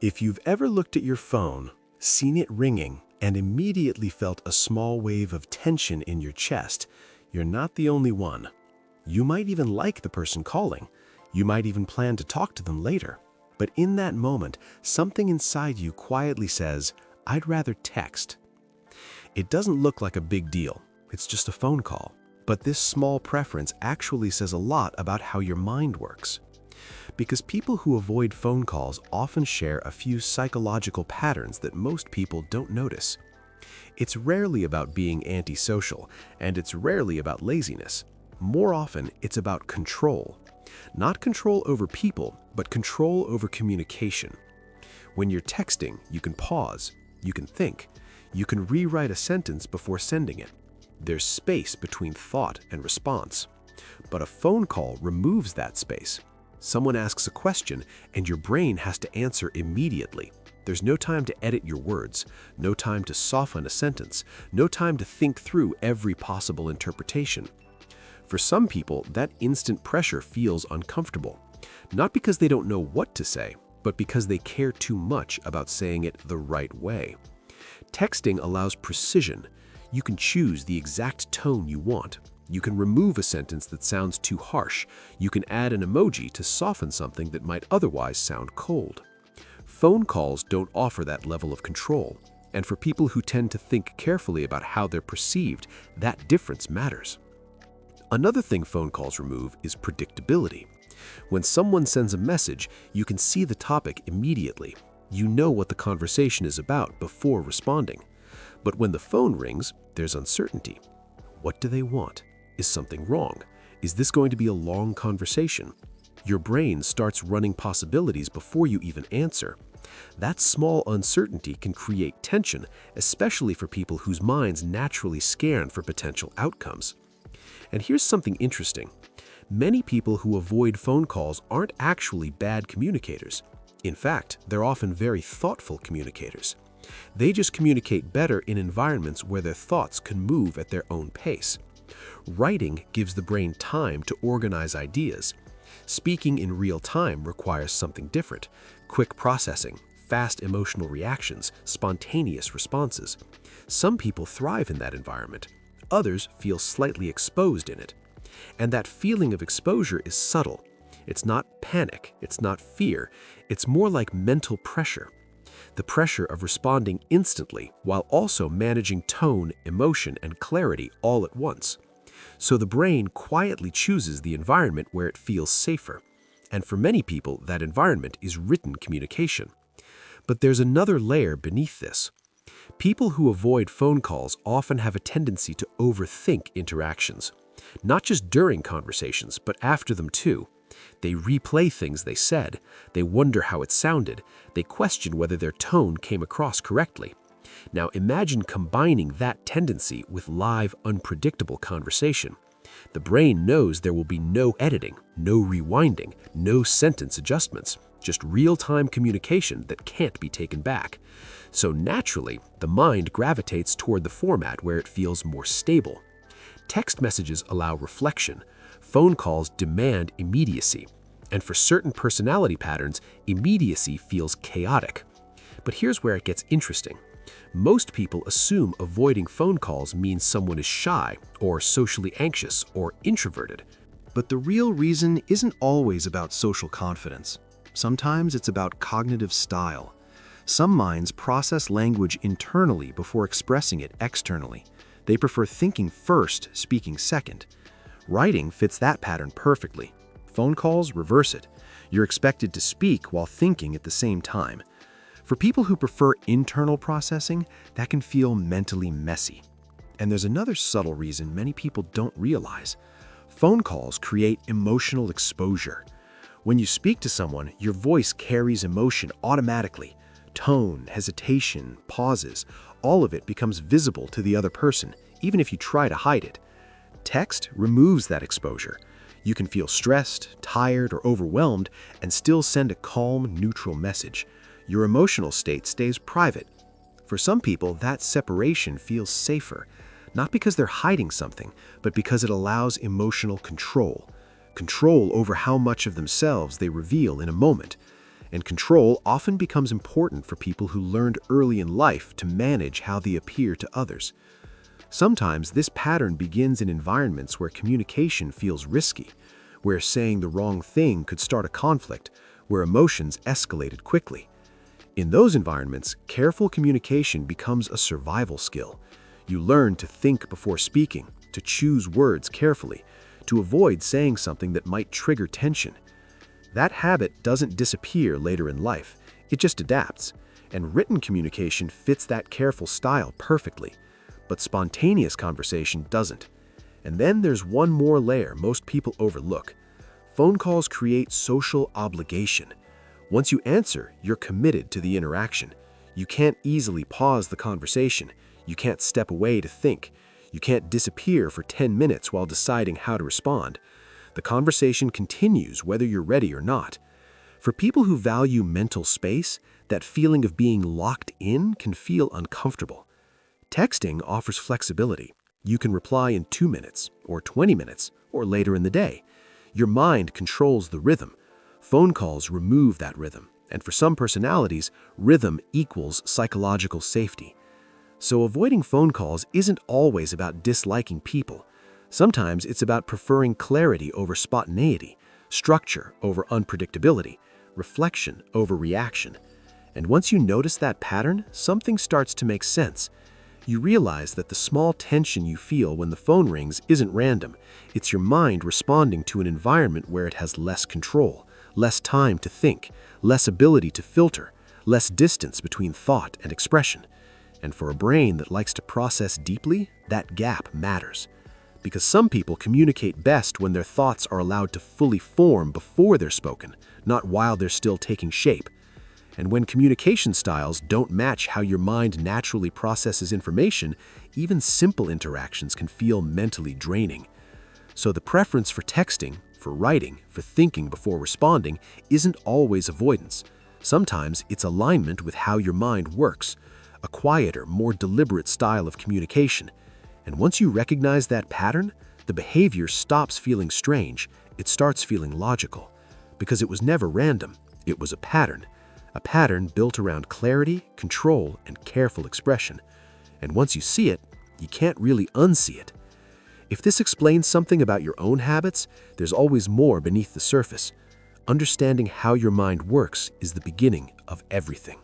If you've ever looked at your phone, seen it ringing, and immediately felt a small wave of tension in your chest, you're not the only one. You might even like the person calling. You might even plan to talk to them later. But in that moment, something inside you quietly says, "I'd rather text." It doesn't look like a big deal. It's just a phone call. But this small preference actually says a lot about how your mind works. Because people who avoid phone calls often share a few psychological patterns that most people don't notice. It's rarely about being antisocial, and it's rarely about laziness. More often, it's about control. Not control over people, but control over communication. When you're texting, you can pause, you can think, you can rewrite a sentence before sending it. There's space between thought and response. But a phone call removes that space. Someone asks a question, and your brain has to answer immediately. There's no time to edit your words, no time to soften a sentence, no time to think through every possible interpretation. For some people, that instant pressure feels uncomfortable. Not because they don't know what to say, but because they care too much about saying it the right way. Texting allows precision. You can choose the exact tone you want. You can remove a sentence that sounds too harsh. You can add an emoji to soften something that might otherwise sound cold. Phone calls don't offer that level of control. And for people who tend to think carefully about how they're perceived, that difference matters. Another thing phone calls remove is predictability. When someone sends a message, you can see the topic immediately. You know what the conversation is about before responding. But when the phone rings, there's uncertainty. What do they want? Is something wrong? Is this going to be a long conversation? Your brain starts running possibilities before you even answer. That small uncertainty can create tension, especially for people whose minds naturally scan for potential outcomes. And here's something interesting. Many people who avoid phone calls aren't actually bad communicators. In fact, they're often very thoughtful communicators. They just communicate better in environments where their thoughts can move at their own pace. Writing gives the brain time to organize ideas. Speaking in real time requires something different: quick processing, fast emotional reactions, spontaneous responses. Some people thrive in that environment. Others feel slightly exposed in it. And that feeling of exposure is subtle. It's not panic, it's not fear, it's more like mental pressure. The pressure of responding instantly while also managing tone, emotion, and clarity all at once. So the brain quietly chooses the environment where it feels safer. And for many people, that environment is written communication. But there's another layer beneath this. People who avoid phone calls often have a tendency to overthink interactions. Not just during conversations, but after them too. They replay things they said. They wonder how it sounded. They question whether their tone came across correctly. Now imagine combining that tendency with live, unpredictable conversation. The brain knows there will be no editing, no rewinding, no sentence adjustments, just real-time communication that can't be taken back. So naturally, the mind gravitates toward the format where it feels more stable. Text messages allow reflection. Phone calls demand immediacy. And for certain personality patterns, immediacy feels chaotic. But here's where it gets interesting. Most people assume avoiding phone calls means someone is shy, or socially anxious, or introverted. But the real reason isn't always about social confidence. Sometimes it's about cognitive style. Some minds process language internally before expressing it externally. They prefer thinking first, speaking second. Writing fits that pattern perfectly. Phone calls reverse it. You're expected to speak while thinking at the same time. For people who prefer internal processing, that can feel mentally messy. And there's another subtle reason many people don't realize. Phone calls create emotional exposure. When you speak to someone, your voice carries emotion automatically. Tone, hesitation, pauses, all of it becomes visible to the other person, even if you try to hide it. Text removes that exposure. You can feel stressed, tired, or overwhelmed and still send a calm, neutral message. Your emotional state stays private. For some people, that separation feels safer, not because they're hiding something, but because it allows emotional control. Control over how much of themselves they reveal in a moment. And control often becomes important for people who learned early in life to manage how they appear to others. Sometimes this pattern begins in environments where communication feels risky, where saying the wrong thing could start a conflict, where emotions escalated quickly. In those environments, careful communication becomes a survival skill. You learn to think before speaking, to choose words carefully, to avoid saying something that might trigger tension. That habit doesn't disappear later in life, it just adapts, and written communication fits that careful style perfectly. But spontaneous conversation doesn't. And then there's one more layer most people overlook. Phone calls create social obligation. Once you answer, you're committed to the interaction. You can't easily pause the conversation. You can't step away to think. You can't disappear for 10 minutes while deciding how to respond. The conversation continues whether you're ready or not. For people who value mental space, that feeling of being locked in can feel uncomfortable. Texting offers flexibility. You can reply in 2 minutes, or 20 minutes, or later in the day. Your mind controls the rhythm. Phone calls remove that rhythm, and for some personalities, rhythm equals psychological safety. So avoiding phone calls isn't always about disliking people. Sometimes it's about preferring clarity over spontaneity, structure over unpredictability, reflection over reaction. And once you notice that pattern, something starts to make sense. You realize that the small tension you feel when the phone rings isn't random. It's your mind responding to an environment where it has less control, less time to think, less ability to filter, less distance between thought and expression. And for a brain that likes to process deeply, that gap matters. Because some people communicate best when their thoughts are allowed to fully form before they're spoken, not while they're still taking shape. And when communication styles don't match how your mind naturally processes information, even simple interactions can feel mentally draining. So the preference for texting, for writing, for thinking before responding isn't always avoidance. Sometimes it's alignment with how your mind works, a quieter, more deliberate style of communication. And once you recognize that pattern, the behavior stops feeling strange, it starts feeling logical. Because it was never random, it was a pattern built around clarity, control, and careful expression. And once you see it, you can't really unsee it. If this explains something about your own habits, there's always more beneath the surface. Understanding how your mind works is the beginning of everything.